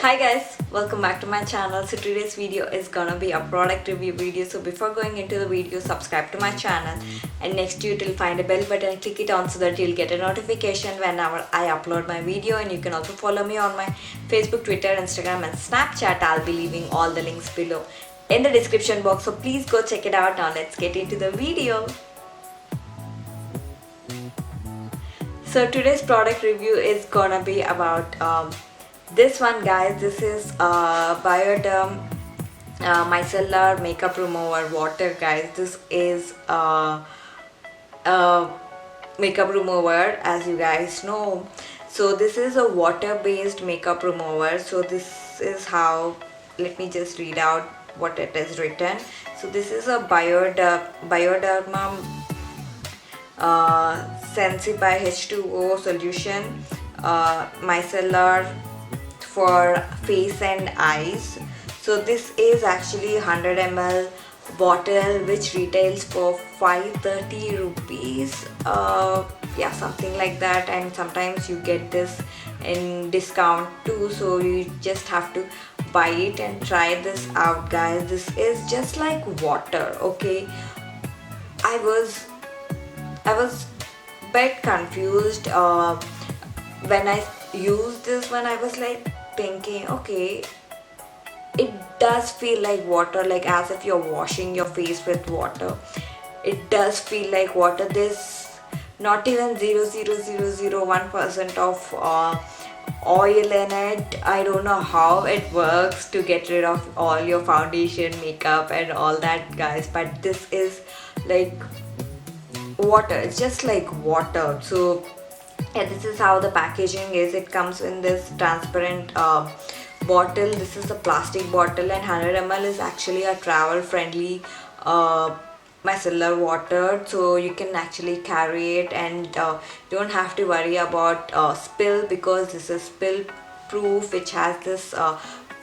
Hi guys, welcome back to my channel. So today's video is gonna be a product review video. So before going into the video, subscribe to my channel and next to it you'll find a bell button and click it on so that you'll get a notification whenever I upload my video. And you can also follow me on my Facebook, Twitter, Instagram and Snapchat. I'll be leaving all the links below in the description box, so please go check it out. Now let's get into the video. So today's product review is gonna be about this one, guys. This is Bioderma micellar makeup remover water, guys. This is makeup remover, as you guys know. So this is a water based makeup remover. So this is how, let me just read out what it is written. So this is a Bioderma Sensibio H2O Solution micellar for face and eyes. So this is actually 100 ml bottle which retails for 530 rupees, yeah, something like that, and sometimes you get this in discount too, so you just have to buy it and try this out, guys. This is just like water, okay? I was bit confused when I used this one. I was like thinking, okay, it does feel like water, like as if you're washing your face with water. It does feel like water. There's not even 0.0001% of oil in it. I don't know how it works to get rid of all your foundation, makeup and all that, guys, but this is like water. It's just like water. So yeah, this is how the packaging is. It comes in this transparent bottle. This is a plastic bottle, and 100 ml is actually a travel friendly micellar water, so you can actually carry it and don't have to worry about spill, because this is spill proof, which has this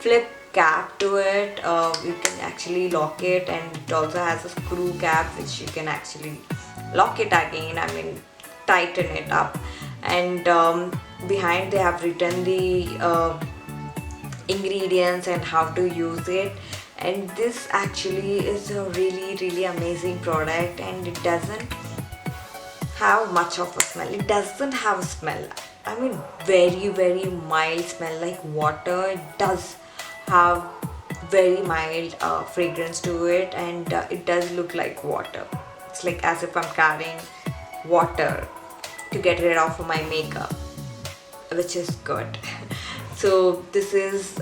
flip cap to it. You can actually lock it, and it also has a screw cap which you can actually lock it again, I mean tighten it up. And behind they have written the ingredients and how to use it. And this actually is a really amazing product, and it doesn't have much of a smell. It doesn't have a smell, I mean very mild smell like water. It does have very mild fragrance to it, and it does look like water. It's like as if I'm carrying water to get rid of my makeup, which is good. So this is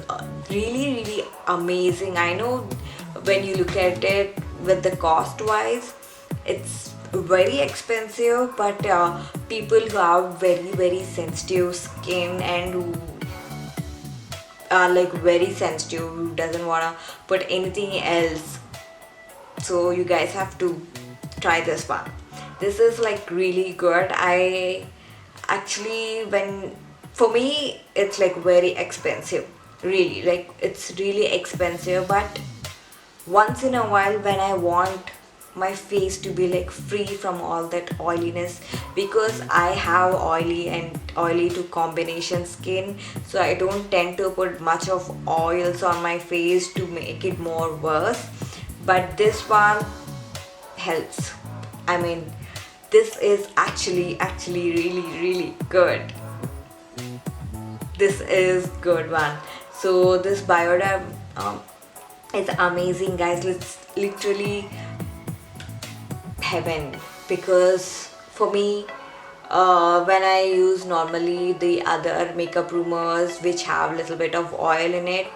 really amazing. I know when you look at it with the cost wise, it's very expensive, but people who have very sensitive skin and who are like very sensitive, who doesn't want to put anything else, so you guys have to try this one. This is like really good. I actually, for me it's like very expensive, really, like it's really expensive, but once in a while when I want my face to be like free from all that oiliness, because I have oily and oily to combination skin, so I don't tend to put much of oils on my face to make it more worse, but this one helps. I mean, this is actually really good. This is good one. So this Bioderma is amazing, guys. It's literally heaven, because for me, when I use normally the other makeup removers which have little bit of oil in it,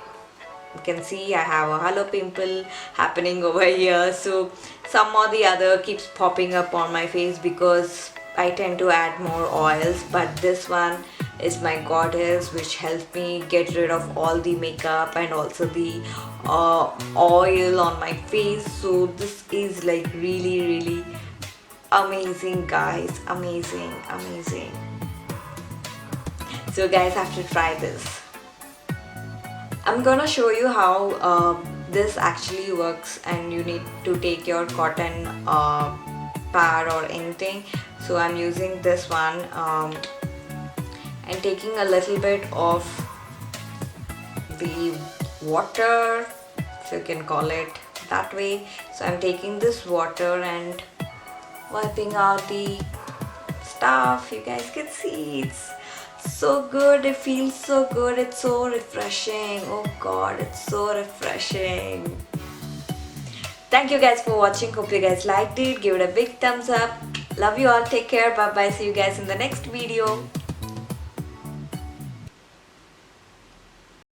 you can see I have a hollow pimple happening over here, so some or the other keeps popping up on my face because I tend to add more oils. But this one is my goddess, which helps me get rid of all the makeup and also the oil on my face. So this is like really amazing, guys. Amazing. So guys have to try this. I'm gonna show you how this actually works, and you need to take your cotton pad or anything. So I'm using this one and taking a little bit of the water, if you can call it that way. So I'm taking this water and wiping out the stuff. You guys can see it's so good. It feels so good. It's so refreshing. Oh god, it's so refreshing. Thank you guys for watching. Hope you guys liked it. Give it a big thumbs up. Love you all. Take care. Bye bye. See you guys in the next video.